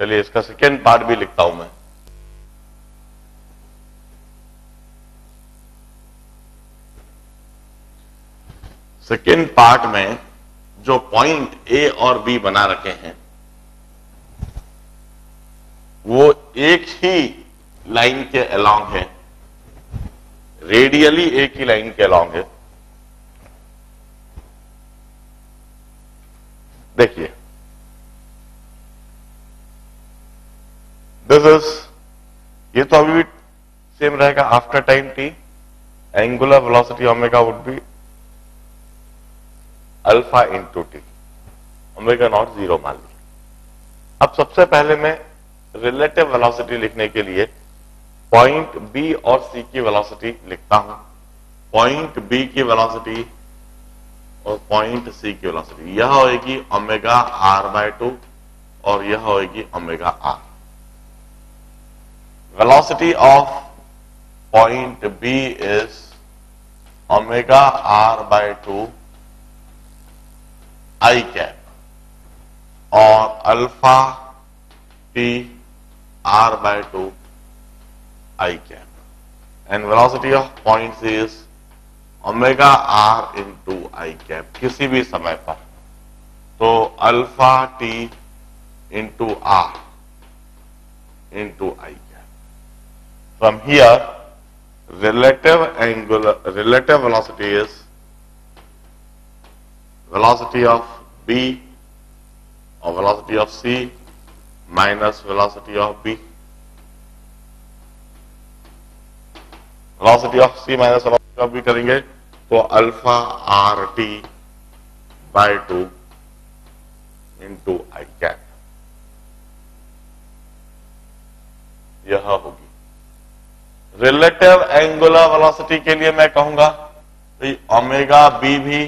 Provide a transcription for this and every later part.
चलिए इसका second part भी लिखता हूं मैं। सेकेंड पार्ट में जो पॉइंट ए और बी बना रखे हैं वो एक ही लाइन के अलोंग है, रेडियली एक ही लाइन के अलोंग है। देखिए दिस इज, ये तो अभी भी सेम रहेगा। After time T angular velocity omega would be alpha into T, omega naught zero मान लीजिए। अब सबसे पहले मैं रिलेटिव वेलोसिटी लिखने के लिए पॉइंट बी और सी की वेलोसिटी लिखता हूं। पॉइंट बी की वेलोसिटी और पॉइंट सी की वेलोसिटी यह होगी ओमेगा आर बाय 2 और यह होगी omega R. Velocity of point B is omega R by 2 I cap और alpha T R by 2 I cap and velocity of point C is omega R into I cap किसी भी समय पर। तो alpha T into are into I cap. From here relative velocity is velocity of B or velocity of C minus velocity of B. Velocity of C minus velocity of B करेंगे तो alpha R T by 2 into I cap यह होगी। Relative angular velocity के लिए मैं कहूंगा तो omega B भी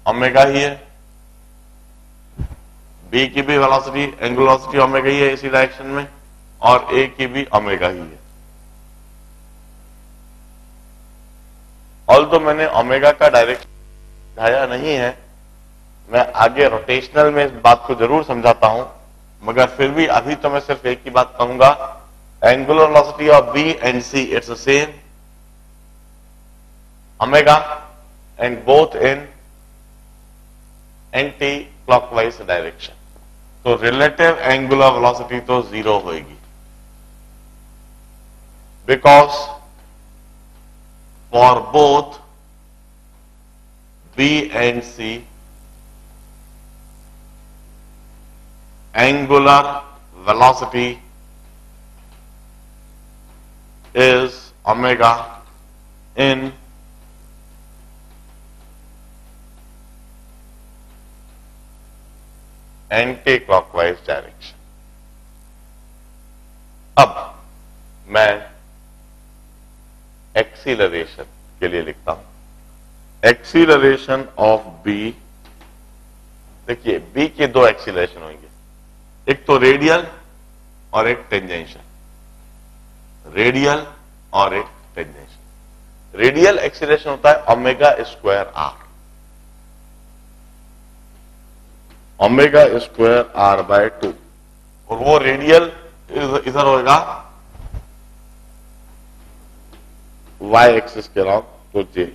ओमेगा ही है, बी की भी वेलोसिटी एंगुलर वेलोसिटी ओमेगा ही है इसी डायरेक्शन में, और ए की भी ओमेगा ही है। ऑल्दो मैंने ओमेगा का डायरेक्शन दिखाया नहीं है, मैं आगे रोटेशनल में इस बात को जरूर समझाता हूं, मगर फिर भी अभी तो मैं सिर्फ एक ही बात कहूंगा, angular velocity of B and C it's the same omega and both in anti clockwise direction. तो रिलेटिव एंगुलर वेलोसिटी तो जीरो होगी, because for both B and C angular velocity is omega in anti-clockwise direction. अब मैं acceleration के लिए लिखता हूं। Acceleration of B, देखिए बी के दो एक्सीलरेशन होंगे, एक तो रेडियल और एक टेंजेंशियल। रेडियल और एक टेंजेंशियल। रेडियल एक्सीलरेशन होता है omega square r, omega square r by 2, और वो रेडियल इधर होगा वाई एक्सिस के अलॉन्ग, तो जे।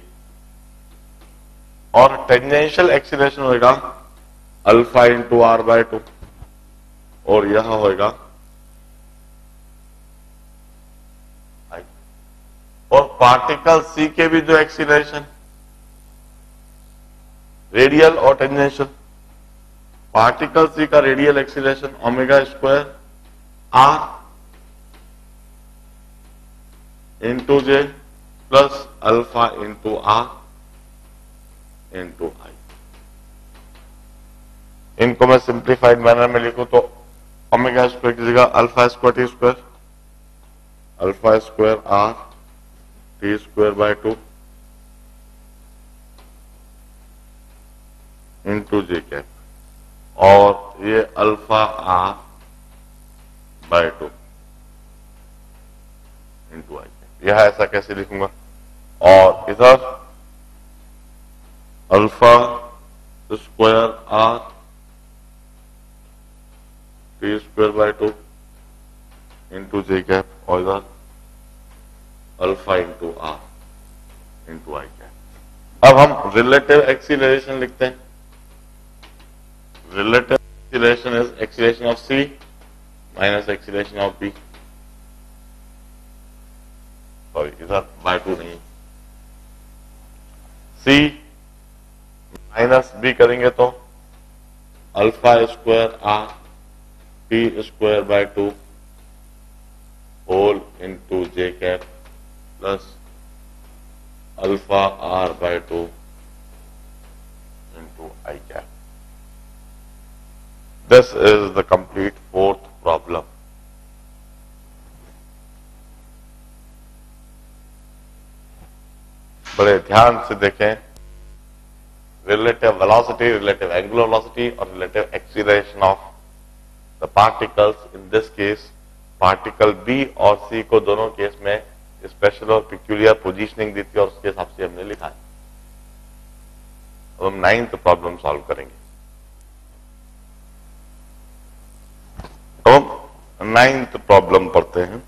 और टेंजेंशियल एक्सीलरेशन होगा अल्फा इंटू आर बाय 2, और यह होगा आई। और पार्टिकल सी के भी जो एक्सीलरेशन रेडियल और टेंजेंशियल, पार्टिकल सी का radial acceleration omega square R into J plus alpha into are into I. इनको मैं सिंप्लीफाइड मैनर में लिखूं तो ओमेगा स्क्वायर की जगह alpha square t square, alpha square r t square by 2 into j cap, और ये alpha r by 2 into I cap. यह ऐसा कैसे लिखूंगा, और इधर alpha square r t square by 2 into j cap और इधर alpha into are into I cap. अब हम रिलेटिव एक्सीलरेशन लिखते हैं। Relative acceleration is acceleration of C minus acceleration of B. Sorry, इधर बाय 2 नहीं, सी माइनस बी करेंगे तो alpha square r t square by 2 whole into j cap plus alpha r by 2 into I cap. This is the complete fourth problem. बड़े ध्यान से देखें, relative velocity, relative angular velocity और relative acceleration of the particles. In this case, particle B और C को दोनों case में special और peculiar positioning दी थी और उसके हिसाब से हमने लिखा है। अब हम 9th प्रॉब्लम सॉल्व करेंगे। अब हम 9th प्रॉब्लम पढ़ते हैं।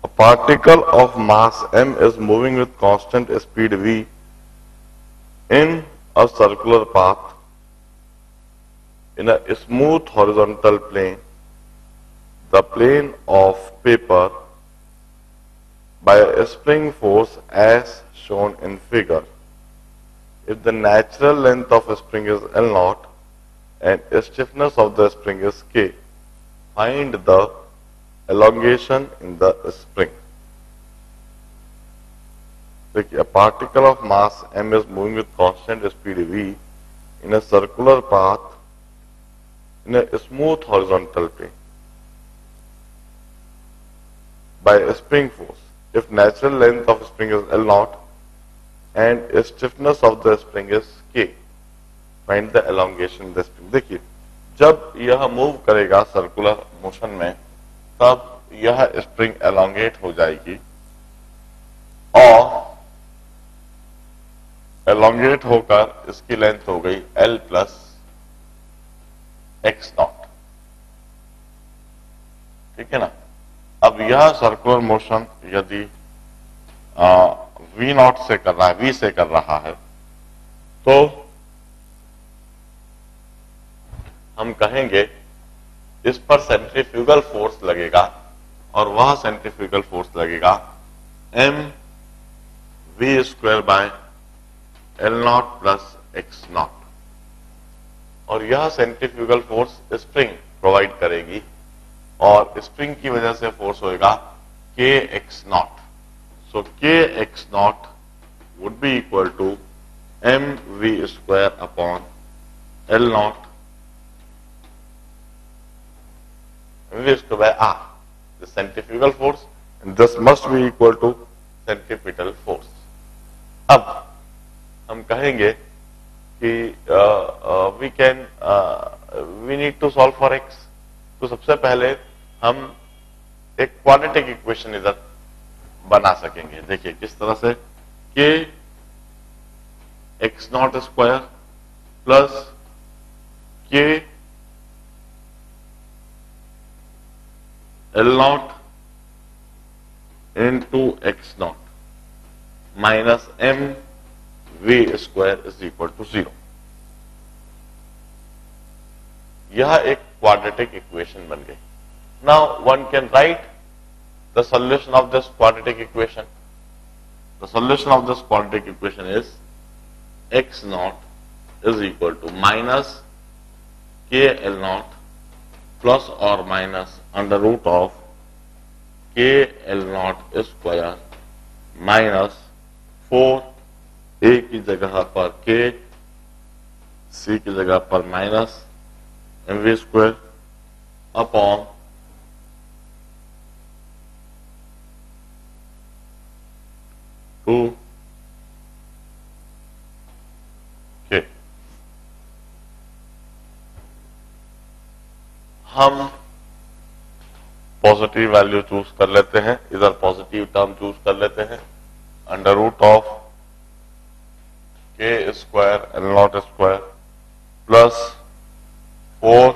A particle of mass m is moving with constant speed v in a circular path in a smooth horizontal plane, the plane of paper, by a spring force as shown in figure. If the natural length of a spring is L0 and stiffness of the spring is K, find the elongation in the spring. A particle of mass m is moving with constant speed v in a circular path in a smooth horizontal plane by a spring force. If natural length of spring is L0 and stiffness of the spring is K, find the elongation in the spring. देखिए, जब यह move करेगा circular motion में, तब यह spring elongate हो जाएगी और एलोंगेट होकर इसकी लेंथ हो गई L प्लस एक्स नॉट। ठीक है ना। अब यह सर्कुलर मोशन यदि V नॉट से कर रहा है, V से कर रहा है, तो हम कहेंगे इस पर सेंट्रीफ्यूगल फोर्स लगेगा और वह सेंट्रीफ्यूगल फोर्स लगेगा m v square bye L naught plus x not. और यह सेंट्रीफ्यूगल फोर्स स्प्रिंग प्रोवाइड करेगी और स्प्रिंग की वजह से फोर्स होएगा k x naught. So k x naught would be equal to m v square upon L naught v square by r. The centrifugal force, and this must be equal to centripetal force. अब हम कहेंगे कि we need to solve for x. तो सबसे पहले हम एक quadratic equation इधर बना सकेंगे। देखिए किस तरह से, k x naught square plus k L naught into X naught minus m v square is equal to 0। यह एक क्वाड्रेटिक इक्वेशन बन गई। Now one can write the solution of this quadratic equation. The solution of this quadratic equation is X naught is equal to minus k L naught plus और minus under root of k L naught square minus 4 a की जगह पर k, c की जगह पर minus mv square upon 2 k। हम positive value choose कर लेते हैं, इधर पॉजिटिव टर्म चूज कर लेते हैं। Under root of k square L naught square plus 4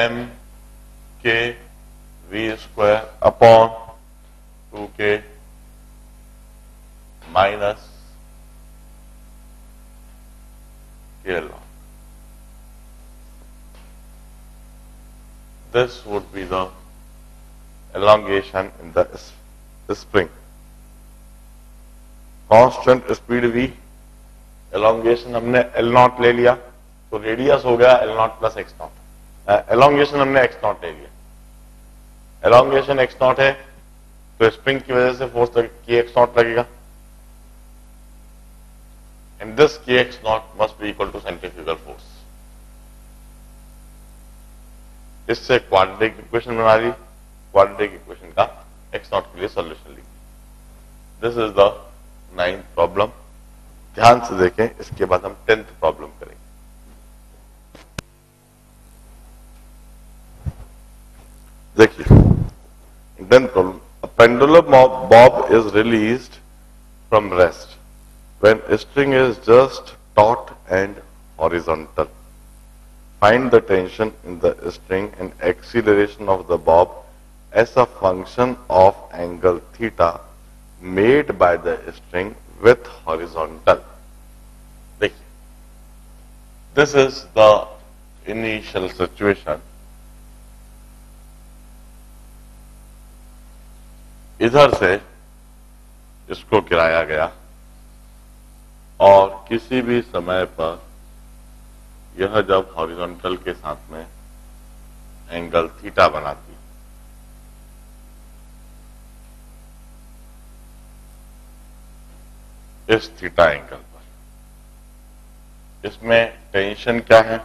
M K V square upon 2k minus k log. This would be the elongation in the spring. Constant speed v, elongation हमने L not ले लिया तो radius हो गया L naught plus x not. elongation हमने x not ले लिया. elongation x not है तो स्प्रिंग की वजह से फोर्स के एक्स नॉट लगेगा. And this kx naught must be equal to centrifugal force. इससे क्वाड्रेटिक इक्वेशन बना ली. क्वाड्रेटिक इक्वेशन का x नॉट के लिए सॉल्यूशन लिखी. This is the 9th problem. ध्यान से देखें, इसके बाद हम 10th प्रॉब्लम करेंगे. देखिए 10th problem. A pendulum bob is released from rest when a string is just taut and horizontal. Find the tension in the string and acceleration of the bob as a function of angle theta made by the string with horizontal. देखिए, this is the initial situation. इधर से इसको गिराया गया और किसी भी समय पर यह जब हॉरिजॉन्टल के साथ में एंगल थीटा बनाती, इस थीटा एंगल पर, इसमें टेंशन क्या है?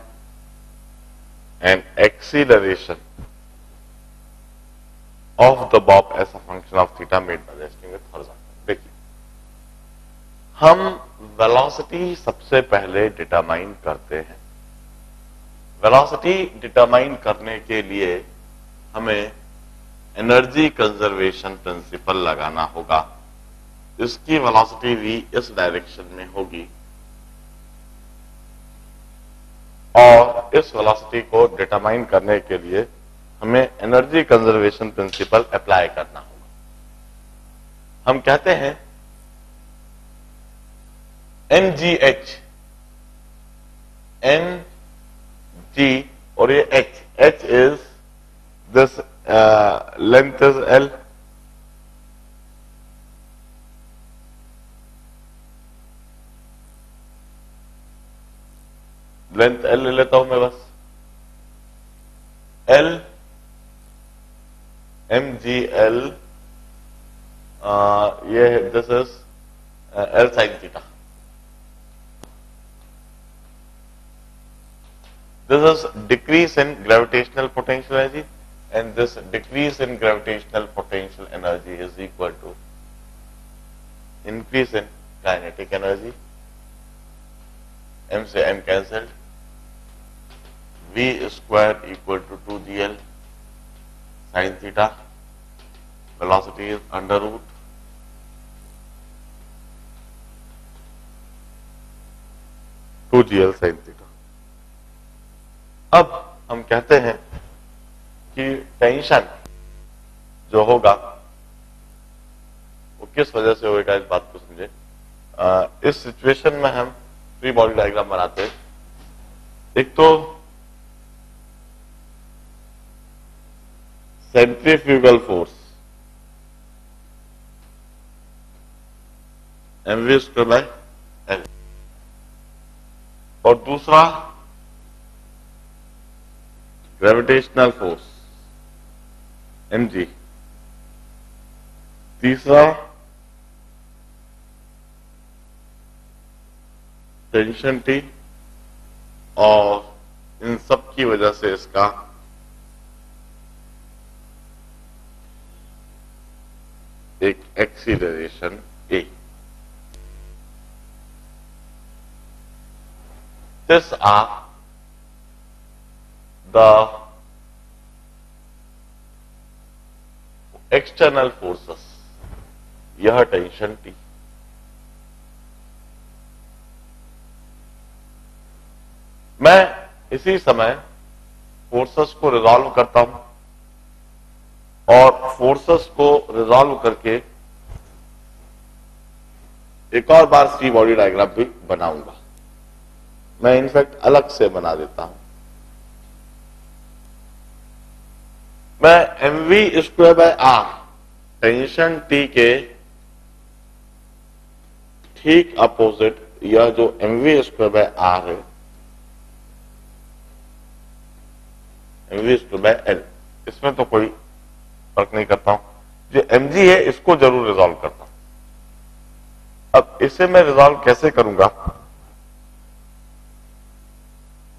And acceleration of the bob as a function of theta made by the string with horizontal. देखिए, हम वेलोसिटी सबसे पहले डिटरमाइन करते हैं. वेलोसिटी डिटरमाइन करने के लिए हमें एनर्जी कंजर्वेशन प्रिंसिपल लगाना होगा. इसकी वेलोसिटी v इस डायरेक्शन में होगी और इस वेलोसिटी को डिटरमाइन करने के लिए हमें एनर्जी कंजर्वेशन प्रिंसिपल अप्लाई करना होगा. हम कहते हैं mgh, mg और ये h is this length is L. Length L ले लेता हूं मैं बस. L mgl ये this is L sin theta. This is decrease in gravitational potential energy, and this decrease in gravitational potential energy is equal to increase in kinetic energy. M से M cancelled. V square equal to 2gl sin theta. Velocity is under root 2gl sin theta. अब हम कहते हैं कि tension जो होगा वो किस वजह से होगा, इस बात को समझे. इस सिचुएशन में हम फ्री बॉडी डायग्राम बनाते हैं. एक तो centrifugal force mv square bye L और दूसरा ग्रेविटेशनल फोर्स mg, तीसरा टेंशन T और इन सब की वजह से इसका एक acceleration A. These are the external forces. यह टेंशन T. मैं इसी समय फोर्सेस को रिजॉल्व करता हूं और फोर्सेस को रिजॉल्व करके एक और बार फ्री बॉडी डायग्राम भी बनाऊंगा। मैं इनफैक्ट अलग से बना देता हूं। मैं mv square by r tension T के ठीक अपोजिट, यह जो mv स्क्वायर बाय आर है, mv स्क्वायर बाय एल, इसमें तो कोई फर्क नहीं करता हूं। जो mg है इसको जरूर रिजॉल्व करता हूं। अब इसे मैं रिजॉल्व कैसे करूंगा?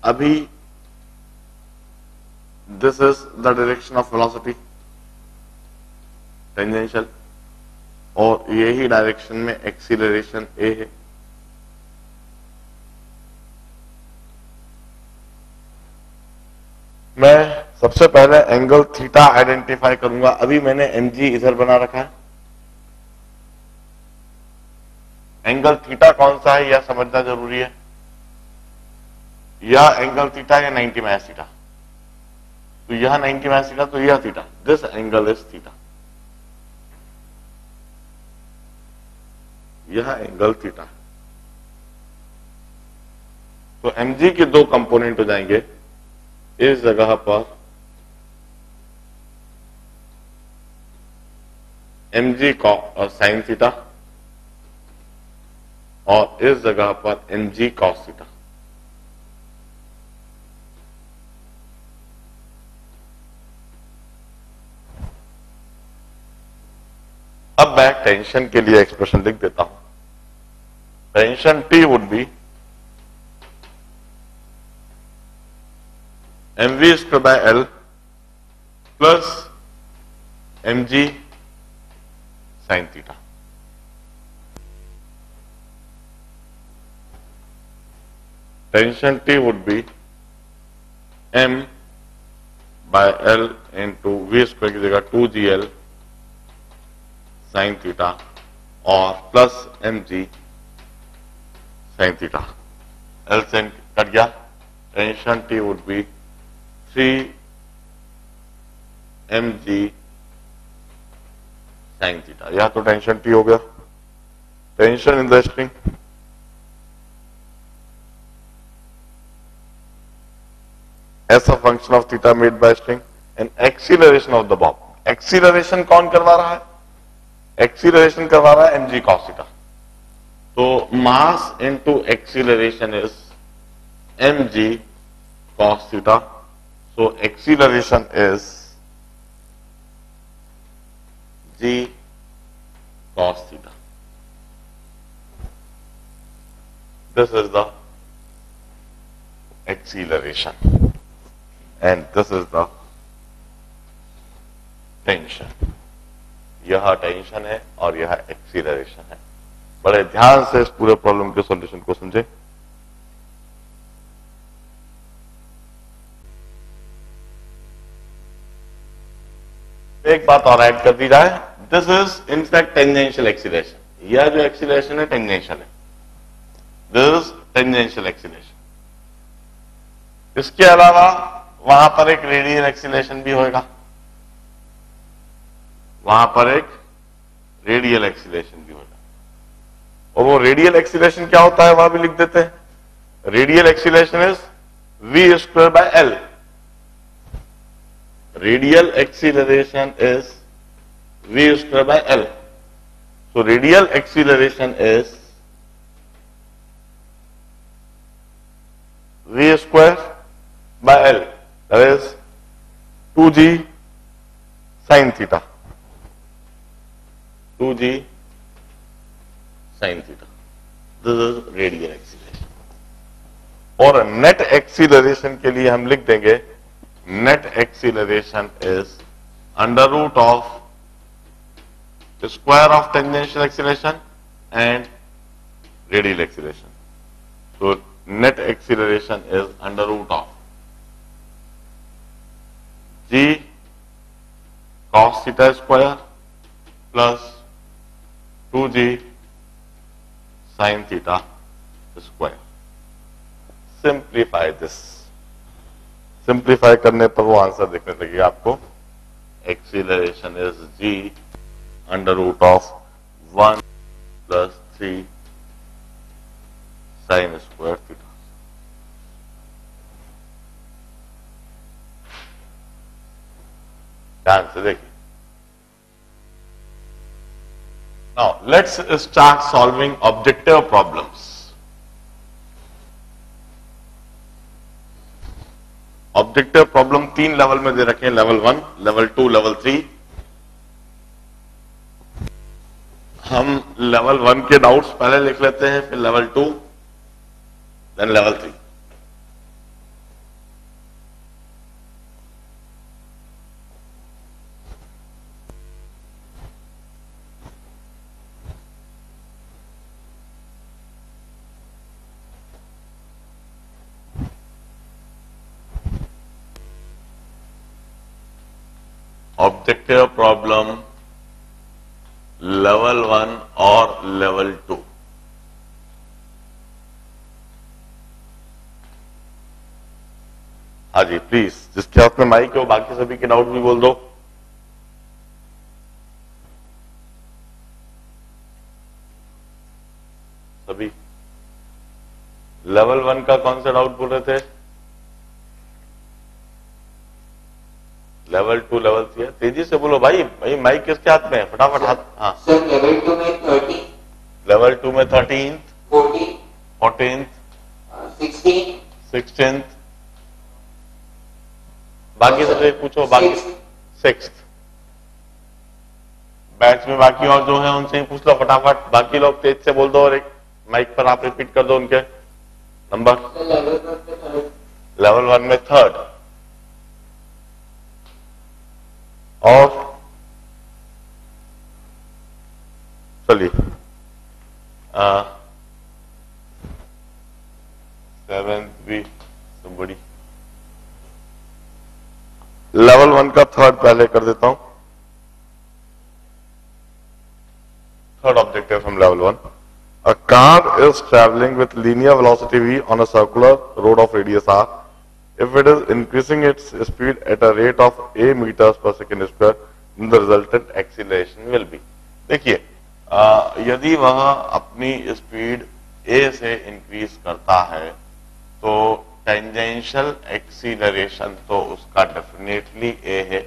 अभी this is the direction of velocity tangential, और यही डायरेक्शन में एक्सीलरेशन ए है। मैं सबसे पहले एंगल थीटा आइडेंटिफाई करूंगा। अभी मैंने mg इधर बना रखा है। एंगल थीटा कौन सा है यह समझना जरूरी है। यह एंगल थीटा या 90 माइनस थीटा, तो यह 90 माइनस थीटा, तो यह theta, this angle is theta, यह एंगल थीटा। तो mg के दो कंपोनेंट हो जाएंगे। इस जगह पर mg साइन थीटा और इस जगह पर mg कॉस थीटा। अब मैं टेंशन के लिए एक्सप्रेशन लिख देता हूं। Tension T would be mv square by L plus mg sine theta. Tension T would be m by L into v square की जगह 2gl साइन थीटा और plus mg sine theta. L से cut गया। Tension T would be 3 mg sine theta. यह तो tension T हो गया। Tension in the string, as a function of theta made by string, and acceleration of the bomb. Acceleration कौन करवा रहा है? एक्सीलरेशन करवा रहा है mg cos थीटा। तो mass into acceleration is mg cos theta. So acceleration is g cos theta. This is the acceleration and this is the tension. यह tension है और यह एक्सीलरेशन है। बड़े ध्यान से इस पूरे प्रॉब्लम के सॉल्यूशन को समझे। एक बात और ऐड कर दी जाए, this is in fact tangential acceleration. यह जो एक्सीलरेशन है टेंजेंशियल है, दिस इज टेंजेंशियल एक्सीलरेशन। इसके अलावा वहां पर एक रेडियल एक्सीलरेशन भी होगा, वहां पर एक रेडियल एक्सीलरेशन भी होगा। और वो रेडियल एक्सीलरेशन क्या होता है वहां भी लिख देते हैं। Radial acceleration is v square by L. Radial acceleration is v square by L. So radial acceleration is v square by L, that is 2g sine theta, 2g sine theta. This is radial acceleration. और net acceleration के लिए हम लिख देंगे, net acceleration is under root of square of tangential acceleration and radial acceleration. तो net acceleration is under root of g cos theta square plus 2g sin theta square. Simplify this. Simplify करने पर वो answer दिखने लगेगा आपको। Acceleration is g under root of 1 plus 3 sine square theta. ध्यान से देखिए। Now let's start solving objective problems. Objective problem 3 level में दे रखे हैं, लेवल 1, लेवल 2, लेवल 3। हम लेवल 1 के डाउट्स पहले लिख लेते हैं, फिर level 2, then level 3। Objective problem level 1 और लेवल 2। हाँ जी, प्लीज जिसके हाथ में माइक है वो बाकी सभी के डाउट भी बोल दो। सभी लेवल 1 का कौन सा डाउट बोल रहे थे? लेवल 2, लेवल 3 है। तेजी से बोलो भाई, माइक किसके हाथ में है? फटाफट हाथ। हाँ सर, लेवल 2 में 30, लेवल 2 में 13, 14, 14, 16, 16, बाकी सबसे पूछो। बाकी 6th बैच में बाकी और जो है उनसे ही पूछ लो फटाफट। बाकी लोग तेज से बोल दो और एक माइक पर आप रिपीट कर दो उनके नंबर। लेवल 1 में 3rd और चलिए 7th भी बड़ी। लेवल 1 का 3rd पहले कर देता हूं। 3rd objective from level 1. A car is traveling with linear velocity v on a circular road of radius r. If it is increasing its speed at a rate of a meters per second square, then the resultant acceleration will be. देखिए, यदि वह अपनी speed a से increase करता है तो tangential acceleration तो उसका डेफिनेटली a है।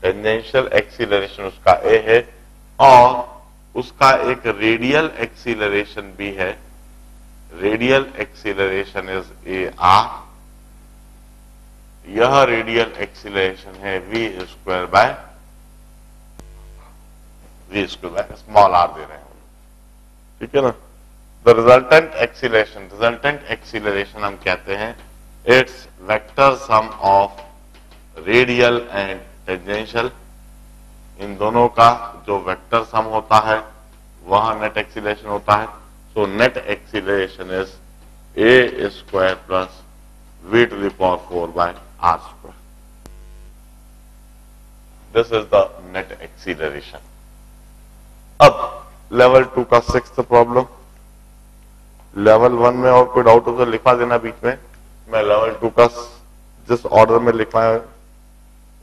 टेंजेंशियल एक्सीलरेशन उसका a है और उसका एक रेडियल एक्सीलरेशन भी है। Radial acceleration is A R. यह रेडियल एक्सीलरेशन है v square by small r दे रहे हैं, ठीक है ना। द रिजल्टेंट एक्सीलरेशन हम कहते हैं it's vector sum of radial and tangential. इन दोनों का जो वेक्टर सम होता है वह नेट एक्सीलरेशन होता है। So net acceleration is a square plus v to the power 4 by r square. This is the net acceleration. अब लेवल 2 का 6th प्रॉब्लम। लेवल 1 में और कोई डाउट हो तो लिखवा देना बीच में। मैं लेवल 2 का जिस ऑर्डर में लिखवाया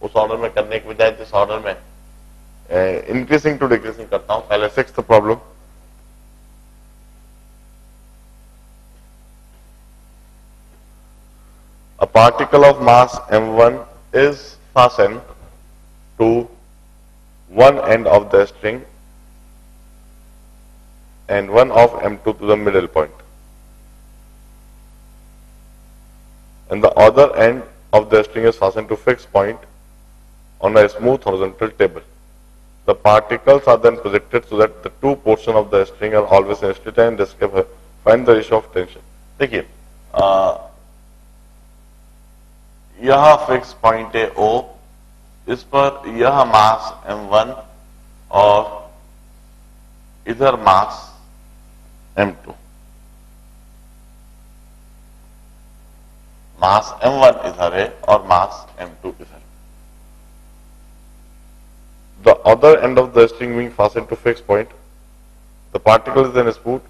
उस ऑर्डर में करने के बजाय जिस ऑर्डर में इंक्रीजिंग टू डिक्रीजिंग करता हूं। पहले 6th problem. A particle of mass m1 is fastened to one end of the string and one of m2 to the middle point, and the other end of the string is fastened to fixed point on a smooth horizontal table. The particles are then projected so that the two portions of the string are always in straight line. Describe, find the ratio of tension. देखिए, यह fix point है O, इस पर यह मास m1 और इधर मास m2। मास m1 इधर है और मास m2 इधर। The other end of the string being fastened to fixed point, the particle is then smooth,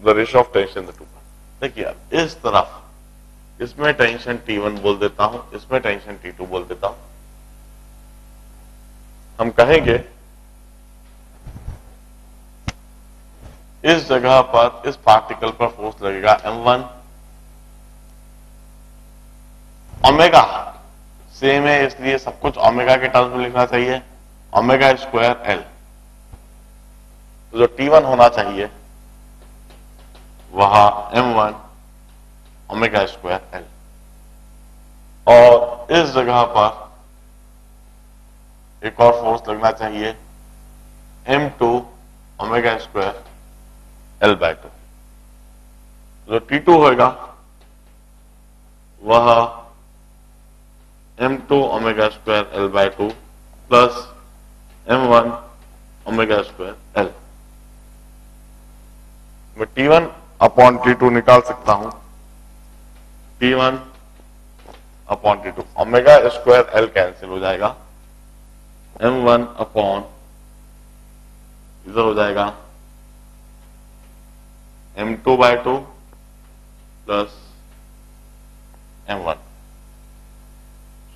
the ratio of tension in the two parts. देखिए अब इस तरफ इसमें टेंशन T1 बोल देता हूं, इसमें टेंशन T2 बोल देता हूं। हम कहेंगे इस जगह पर इस पार्टिकल पर फोर्स लगेगा M1, ओमेगा सेम है इसलिए सब कुछ ओमेगा के टर्म्स में लिखना चाहिए, ओमेगा स्क्वायर L। तो जो T1 होना चाहिए वह M1 ओमेगा स्क्वायर L, और इस जगह पर एक और फोर्स लगना चाहिए M2 ओमेगा स्क्वायर L/2। जो T2 होगा वह M2 omega square L/2 plus M1 omega square L। मैं T1 अपॉन T2 निकाल सकता हूं, T1 upon T2, omega square L cancel हो जाएगा, M1 अपॉन इधर हो जाएगा M2/2 plus M1।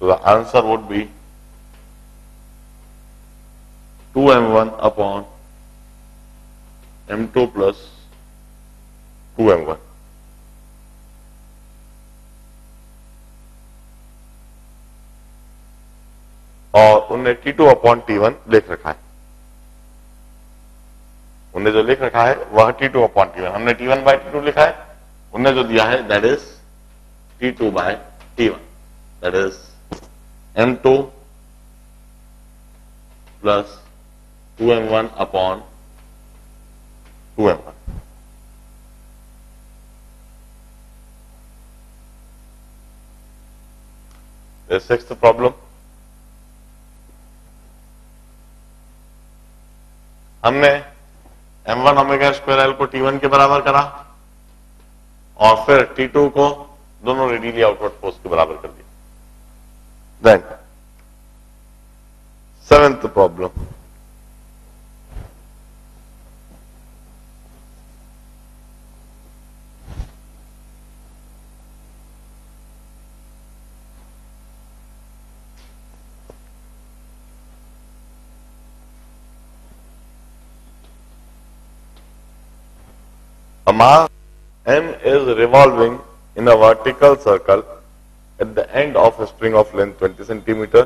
So the answer would be 2M1 upon M2 plus 2M1। और उन्हें T2 अपॉन T1 लिख रखा है, उन्हें जो लिख रखा है वह T2 अपॉन T1, हमने T1/T2 लिखा है, उन्हें जो दिया है that is T2/T1, that is M2 plus 2M1 upon 2M1। Sixth problem, हमने M1 ओमेगा स्क्वायर L को T1 के बराबर करा और फिर T2 को दोनों रेडियली आउटवर्ड फोर्स के बराबर कर दिया। Then, seventh problem. A mass M is revolving in a vertical circle at the end of a string of length 20 centimeter.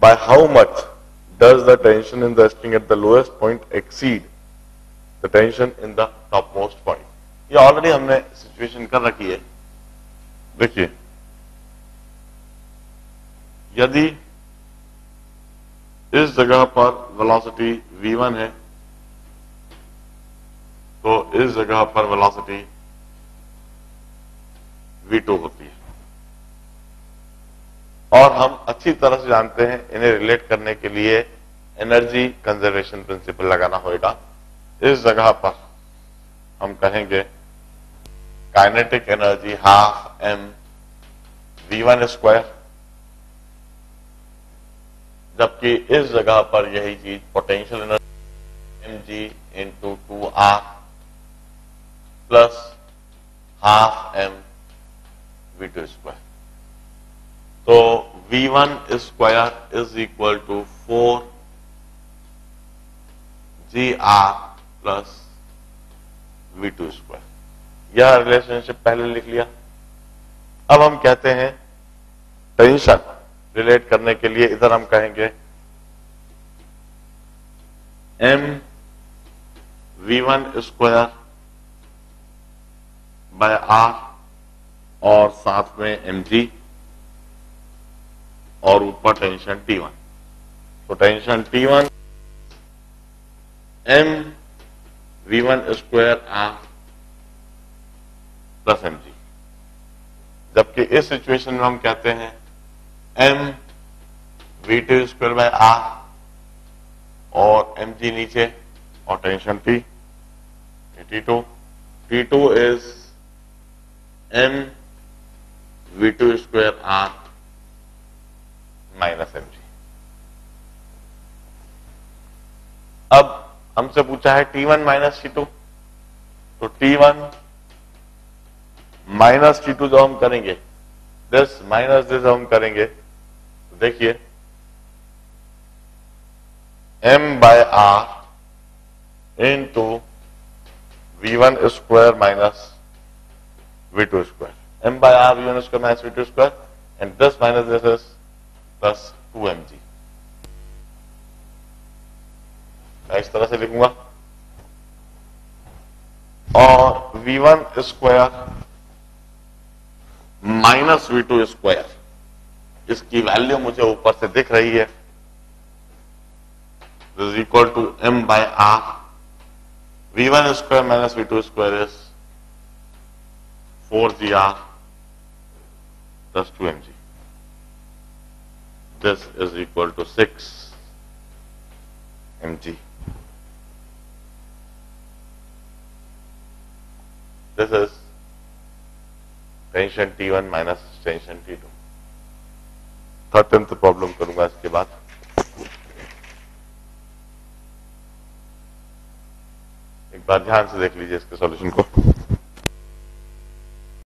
By how much does the tension in the string at the lowest point exceed the tension in the topmost point? ये already हमने situation कर रखी है। देखिए, यदि इस जगह पर वेलोसिटी v1 है तो इस जगह पर वेलोसिटी v2 होती है, और हम अच्छी तरह से जानते हैं इन्हें रिलेट करने के लिए एनर्जी कंजर्वेशन प्रिंसिपल लगाना होगा। इस जगह पर हम कहेंगे kinetic energy half m v1 square, जबकि इस जगह पर यही चीज potential energy mg into 2r plus half m v2 square. तो v1 square is equal to 4 gr plus v2 square. यह रिलेशनशिप पहले लिख लिया। अब हम कहते हैं टेंशन रिलेट करने के लिए इधर हम कहेंगे m v1 square by r और साथ में mg और ऊपर टेंशन T1। तो tension T1 m v1 square r plus mg, जबकि इस सिचुएशन में हम कहते हैं m v2 square by r और mg नीचे और tension T T2। T2 is m v2 square r minus mg। अब हमसे पूछा है T1 माइनस T2, तो T1 माइनस T2 जब हम करेंगे, दिस माइनस दिस हम करेंगे, तो देखिए m by r into V1 square minus V2 square. M by r V1 square minus V2 square, and this minus this is plus 2mg. मैं इस तरह से लिखूंगा, और V1 square minus V2 square, इसकी वैल्यू मुझे ऊपर से दिख रही है, this is equal to m by r. V1 square minus V2 square is 4gr plus 2mg. This is equal to 6 mg. This is tension T1 minus tension T2. 13th problem करूंगा इसके बाद. एक बार ध्यान से देख लीजिए इसके सॉल्यूशन को.